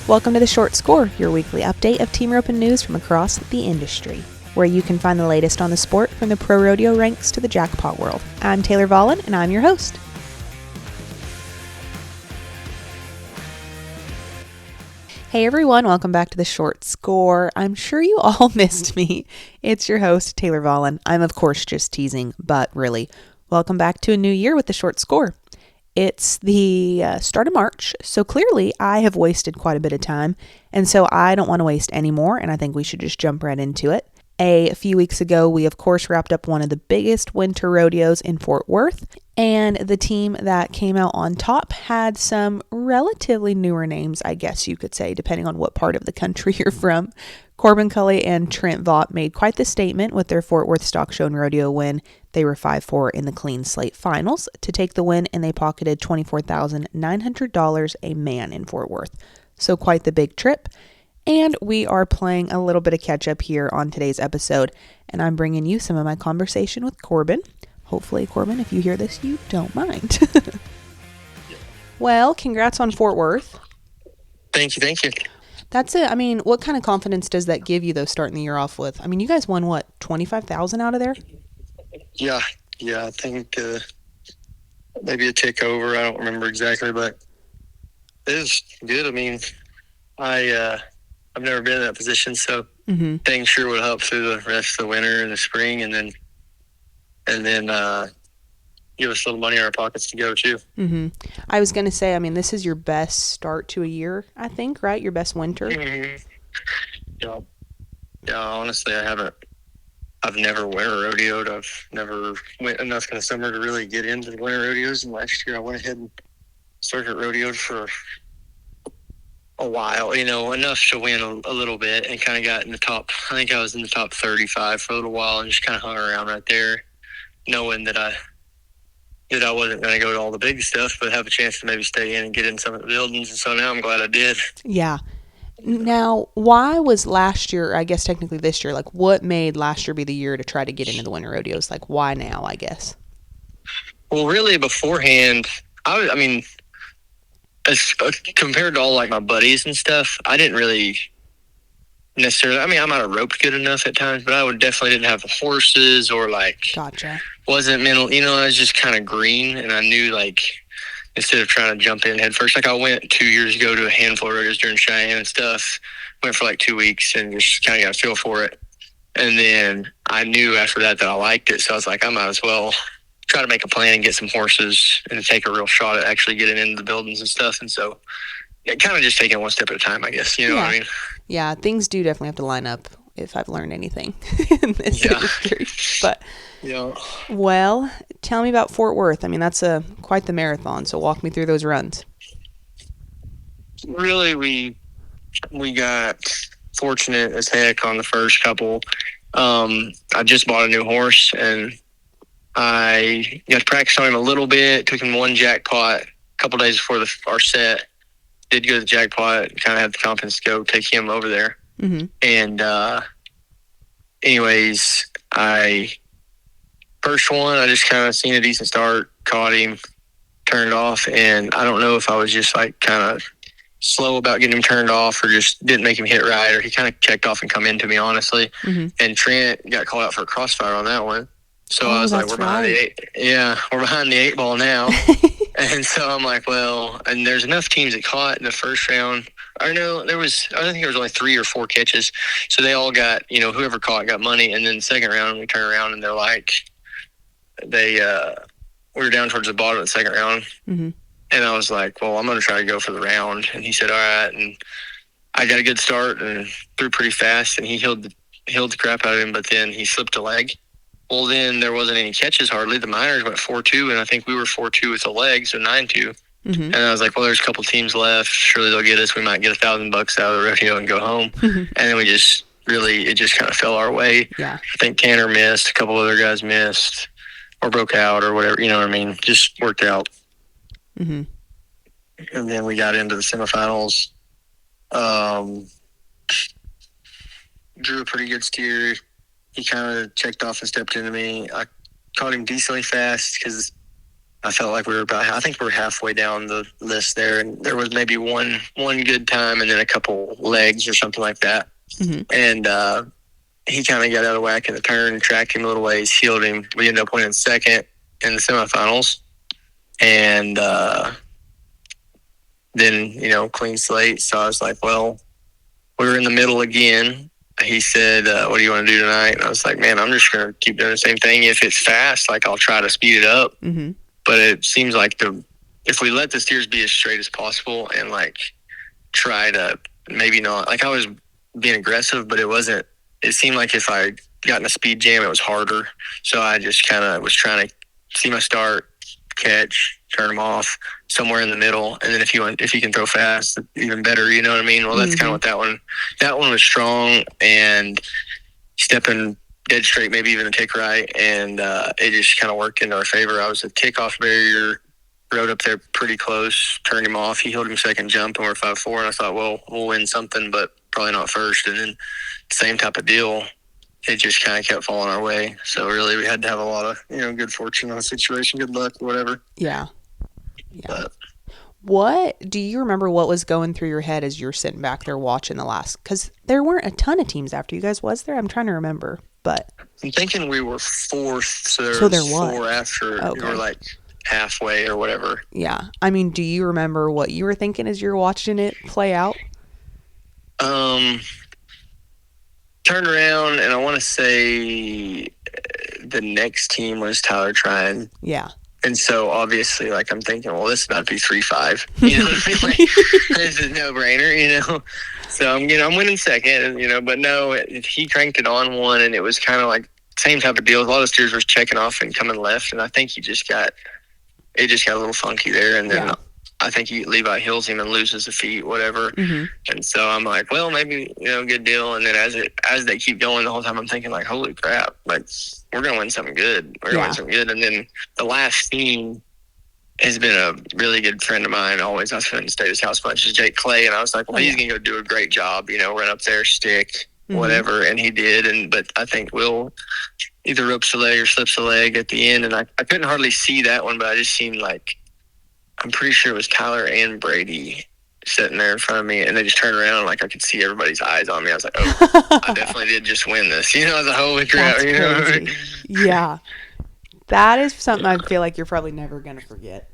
Welcome to The Short Score, your weekly update of team roping news from across the industry, where you can find the latest on the sport from the pro rodeo ranks to the jackpot world. I'm Taylor Vollen, and I'm your host. Hey everyone, welcome back to The Short Score. I'm sure you all missed me. It's your host, Taylor Vollen. I'm of course just teasing, but really, welcome back to a new year with The Short Score. It's the start of March, so clearly I have wasted quite a bit of time, and so I don't want to waste any more, and I think we should just jump right into it. A few weeks ago, we of course wrapped up one of the biggest winter rodeos in Fort Worth, and the team that came out on top had some relatively newer names, I guess you could say, depending on what part of the country you're from. Corbin Cully and Trent Vaught made quite the statement with their Fort Worth Stock Show and Rodeo win. They were 5-4 in the Clean Slate Finals to take the win, and they pocketed $24,900 a man in Fort Worth. So quite the big trip. And we are playing a little bit of catch-up here on today's episode, and I'm bringing you some of my conversation with Corbin. Hopefully, Corbin, if you hear this, you don't mind. Well, congrats on Fort Worth. Thank you. That's it. I mean, what kind of confidence does that give you, though, starting the year off with? I mean, you guys won, what, $25,000 out of there? Yeah, I think maybe a tick over. I don't remember exactly, but it is good. I mean, I've never been in that position, so things sure would help through the rest of the winter and the spring, and then give us a little money in our pockets to go too. I was going to say, I mean, this is your best start to a year, I think, right? Your best winter? Yeah, honestly, I've never winter rodeoed. I've never went enough in the summer to really get into the winter rodeos, and last year I went ahead and circuit rodeoed for a while, enough to win a little bit, and kind of got in the top. I think I was in the top 35 for a little while, and just kind of hung around right there, knowing that I wasn't going to go to all the big stuff, but have a chance to maybe stay in and get in some of the buildings. And so now I'm glad I did. Yeah. Now, why was last year, I guess technically this year, like what made last year be the year to try to get into the winter rodeos? Like why now, I guess? Well, really beforehand, I mean, as compared to all like my buddies and stuff, I didn't really necessarily, I mean, I might have roped good enough at times, but I definitely didn't have the horses or like, Gotcha. Wasn't mental, I was just kind of green, and I knew like, instead of trying to jump in head first, like I went 2 years ago to a handful of rodeos during Cheyenne and stuff, went for like 2 weeks and just kind of got a feel for it. And then I knew after that I liked it. So I was like, I might as well try to make a plan and get some horses and take a real shot at actually getting into the buildings and stuff. And so kind of just taking it one step at a time, I guess. You know what I mean? Yeah, things do definitely have to line up if I've learned anything in this industry. But yeah. Well, tell me about Fort Worth. I mean, that's quite the marathon, so walk me through those runs. Really, we got fortunate as heck on the first couple. I just bought a new horse, and I got to practice on him a little bit. Took him one jackpot a couple days before our set. Did go to the jackpot, kind of had the confidence to go take him over there. And anyways, first one, I just kind of seen a decent start, caught him, turned off, and I don't know if I was just like kind of slow about getting him turned off or just didn't make him hit right, or he kind of checked off and come into me, honestly. And Trent got called out for a crossfire on that one. So I was like, we're behind the eight ball now. And so I'm like, well, and there's enough teams that caught in the first round. I think there was only 3 or 4 catches. So they all got, whoever caught got money. And then the second round, we turn around and they're like, we were down towards the bottom of the second round. And I was like, well, I'm going to try to go for the round. And he said, all right. And I got a good start and threw pretty fast, and he healed the crap out of him, but then he slipped a leg. Well, then there wasn't any catches hardly. The minors went 4-2, and I think we were 4-2 with the leg, so 9-2. And I was like, well, there's a couple teams left. Surely they'll get us. We might get $1,000 out of the rodeo and go home. And then it just kind of fell our way. Yeah. I think Tanner missed. A couple other guys missed or broke out or whatever. You know what I mean? Just worked out. And then we got into the semifinals. Drew a pretty good steer. He kind of checked off and stepped into me. I caught him decently fast because I felt like I think we were halfway down the list there, and there was maybe one good time and then a couple legs or something like that. Mm-hmm. And he kind of got out of whack in the turn, tracked him a little ways, healed him. We ended up winning second in the semifinals. And then, clean slate. So I was like, well, we were in the middle again. He said, what do you want to do tonight? And I was like, man, I'm just going to keep doing the same thing. If it's fast, like I'll try to speed it up. Mm-hmm. But it seems like if we let the steers be as straight as possible and like try to maybe not, like I was being aggressive, but it seemed like if I got in a speed jam, it was harder. So I just kind of was trying to see my start, catch, turn them off somewhere in the middle. And then if you can throw fast, even better, you know what I mean? Well, that's kind of what that one was strong and stepping dead straight, maybe even a tick right. And it just kind of worked in our favor. I was a kickoff barrier, rode up there pretty close, turned him off. He held him second jump and we're 5-4. And I thought, well, we'll win something, but probably not first. And then same type of deal. It just kind of kept falling our way. So really we had to have a lot of, good fortune on the situation, good luck, whatever. Yeah. But, what do you remember what was going through your head as you're sitting back there watching the last, because there weren't a ton of teams after you guys, was there? I'm trying to remember, but I'm thinking we were fourth, so there was 4 after. Okay. We were like halfway or whatever. Yeah. I mean, do you remember what you were thinking as you were watching it play out? Turned around, and I want to say the next team was Tyler Tryon. Yeah. And so, obviously, like, I'm thinking, well, this is about to be 3-5. You know what I mean? Like, this is a no-brainer, So, I'm winning second, but no, he cranked it on one, and it was kind of like same type of deal. A lot of steers were checking off and coming left, and I think it just got a little funky there, and then I think Levi hills him and loses the feet, whatever. Mm-hmm. And so I'm like, well, maybe, good deal. And then as they keep going the whole time, I'm thinking like, holy crap, like we're going to win something good. We're going to win something good. And then the last team has been a really good friend of mine. Always, I spent to stay at his house bunch, is Jake Clay. And I was like, well, he's going to go do a great job, run up there, stick, whatever. And he did. But I think Will either ropes a leg or slips a leg at the end. And I couldn't hardly see that one, but I just seemed like, I'm pretty sure it was Tyler and Brady sitting there in front of me, and they just turned around, like I could see everybody's eyes on me. I was like, oh, I definitely did just win this. I was like, holy crap. Crazy. Yeah. That is something I feel like you're probably never going to forget.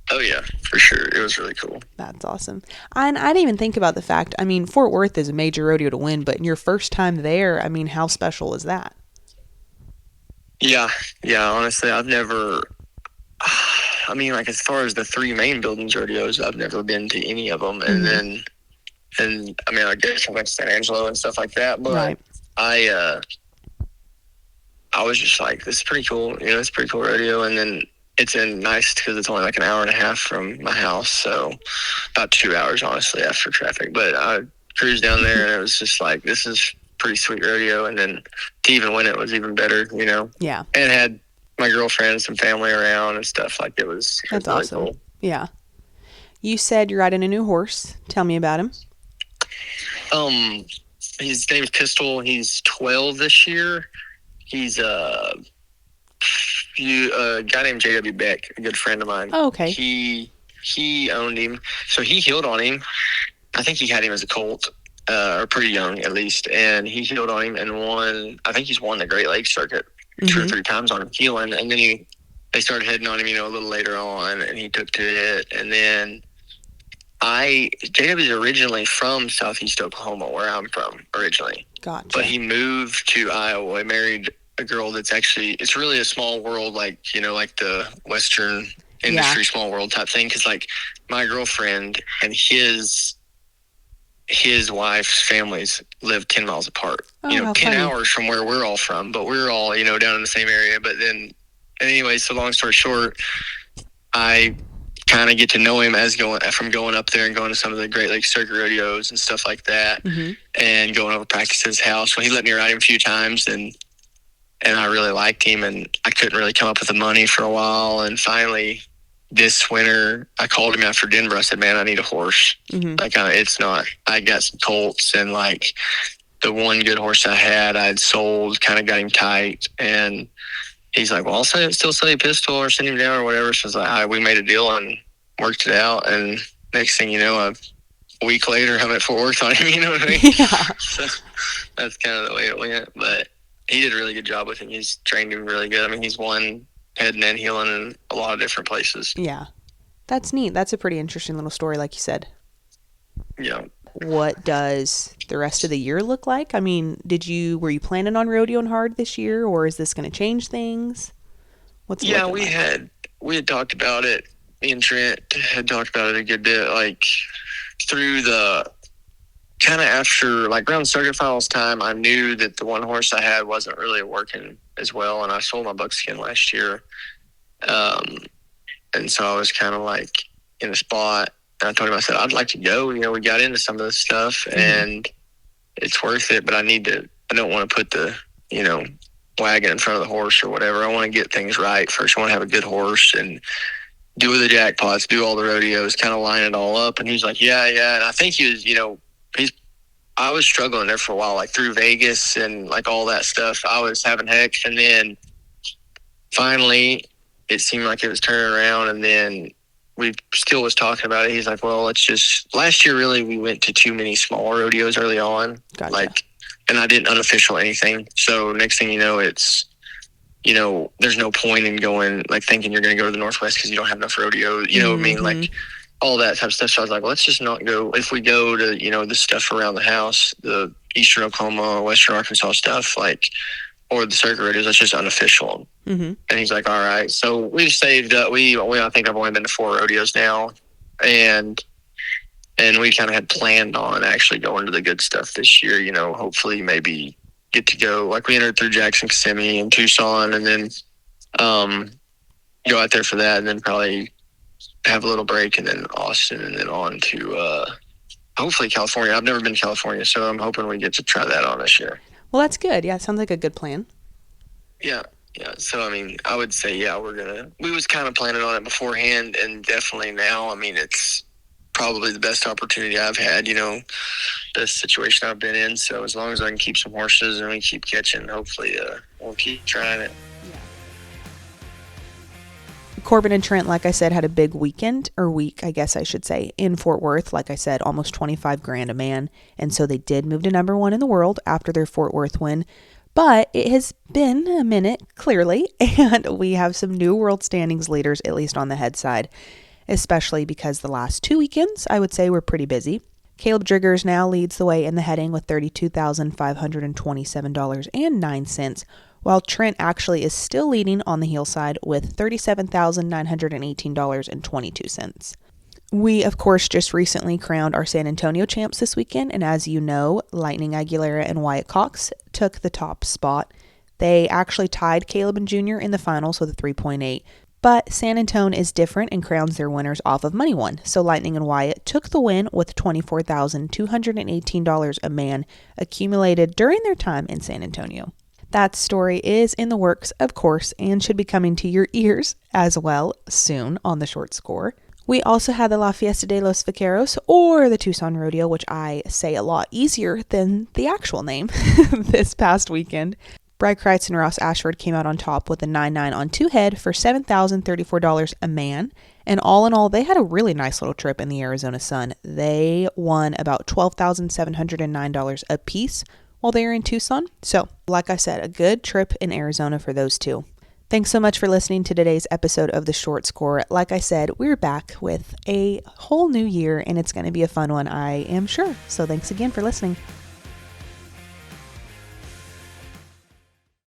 Oh, yeah, for sure. It was really cool. That's awesome. And I didn't even think about the fact, Fort Worth is a major rodeo to win, but in your first time there, how special is that? Yeah, honestly, I've never... like as far as the 3 main buildings rodeos, I've never been to any of them. And then, I guess I went to San Angelo and stuff like that. But right. I was just like, this is pretty cool. It's a pretty cool rodeo. And then it's nice because it's only like an hour and a half from my house. So about 2 hours, honestly, after traffic. But I cruised down there and it was just like, this is pretty sweet rodeo. And then to even win it was even better, Yeah. And it had my girlfriend, some family around and stuff. Like that's really awesome. Cool. Yeah. You said you're riding a new horse. Tell me about him. His name's Pistol. He's 12 this year. He's a guy named J.W. Beck, a good friend of mine. Oh, okay. He owned him, so he healed on him. I think he had him as a colt, or pretty young at least, and he healed on him and won. I think he's won the Great Lakes circuit 2 or 3 times on him healing, and then they started heading on him, a little later on, and he took to it. And then JW is originally from Southeast Oklahoma, where I'm from originally. Gotcha. But he moved to Iowa. He married a girl that's it's really a small world, like, like the Western industry, small world type thing. Because, like, my girlfriend and his wife's families live 10 miles apart. 10 hours from where we're all from, but we're all, down in the same area. But then, anyway, so long story short, I kind of get to know him from going up there and going to some of the Great Lakes circuit rodeos and stuff like that, and going over practice at his house. Well, he let me ride him a few times, and I really liked him, and I couldn't really come up with the money for a while. And finally, this winter, I called him after Denver. I said, man, I need a horse. Like, I got some colts, and like the one good horse I had, I'd sold, kind of got him tight. And he's like, well, I'll still sell you a pistol or send him down or whatever. So I was like, all right, we made a deal and worked it out. And next thing you know, a week later, I'm at Fort Worth on him, you know what I mean? Yeah. So that's kind of the way it went. But he did a really good job with him. He's trained him really good. I mean, he's won heading and heeling in a lot of different places. Yeah. That's neat. That's a pretty interesting little story, like you said. Yeah. What does the rest of the year look like? I mean, were you planning on rodeoing hard this year, or is this going to change things? What's it looking like? We had talked about it. Me and Trent had talked about it a good bit, like through the kind of after, like around circuit finals time, I knew that the one horse I had wasn't really working as well, and I sold my buckskin last year. And so I was kind of like in a spot. And I told him, I said, I'd like to go. You know, we got into some of this stuff and it's worth it, but I don't want to put the, wagon in front of the horse or whatever. I want to get things right. First, I want to have a good horse and do the jackpots, do all the rodeos, kind of line it all up. And he's like, yeah. And I think he was, I was struggling there for a while, like through Vegas and like all that stuff. I was having heck. And then finally, it seemed like it was turning around, and then we still was talking about it. He's like, well, last year, really, we went to too many small rodeos early on. Gotcha. And I didn't unofficial anything. So next thing you know, it's, there's no point in going, like thinking you're going to go to the Northwest because you don't have enough rodeos. You know what I mean? Like all that type of stuff. So I was like, well, let's just not go. If we go to, the stuff around the house, the Eastern Oklahoma, Western Arkansas stuff, or the circuit rodeos, that's just unofficial. And he's like, all right. So we've saved up. I think I've only been to 4 rodeos now. And we kind of had planned on actually going to the good stuff this year, hopefully maybe get to go. Like we entered through Jackson, Kissimmee and Tucson, and then go out there for that, and then probably have a little break, and then Austin, and then on to hopefully California. I've never been to California, so I'm hoping we get to try that on this year. Well, that's good. Yeah, it sounds like a good plan. Yeah. So, I mean, I would say, we was kind of planning on it beforehand, and definitely now, I mean, it's probably the best opportunity I've had, the situation I've been in. So as long as I can keep some horses and we keep catching, hopefully we'll keep trying it. Corbin and Trent, like I said, had a big week, I guess I should say, in Fort Worth. Like I said, almost $25,000 a man. And so they did move to number 1 in the world after their Fort Worth win. But it has been a minute, clearly, and we have some new world standings leaders, at least on the head side, especially because the last 2 weekends, I would say, were pretty busy. Caleb Driggers now leads the way in the heading with $32,527.09, while Trent actually is still leading on the heel side with $37,918.22. We, of course, just recently crowned our San Antonio champs this weekend, and as you know, Lightning Aguilera and Wyatt Cox took the top spot. They actually tied Caleb and Jr. in the finals with a 3.8, but San Antonio is different and crowns their winners off of money won. So Lightning and Wyatt took the win with $24,218 a man accumulated during their time in San Antonio. That story is in the works, of course, and should be coming to your ears as well soon on the short score. We also had the La Fiesta de los Vaqueros, or the Tucson Rodeo, which I say a lot easier than the actual name, this past weekend. Brye Kreitz and Ross Ashford came out on top with a 9-9 on 2 head for $7,034 a man. And all in all, they had a really nice little trip in the Arizona sun. They won about $12,709 a piece while they were in Tucson. So, like I said, a good trip in Arizona for those two. Thanks so much for listening to today's episode of The Short Score. Like I said, we're back with a whole new year, and it's going to be a fun one, I am sure. So thanks again for listening.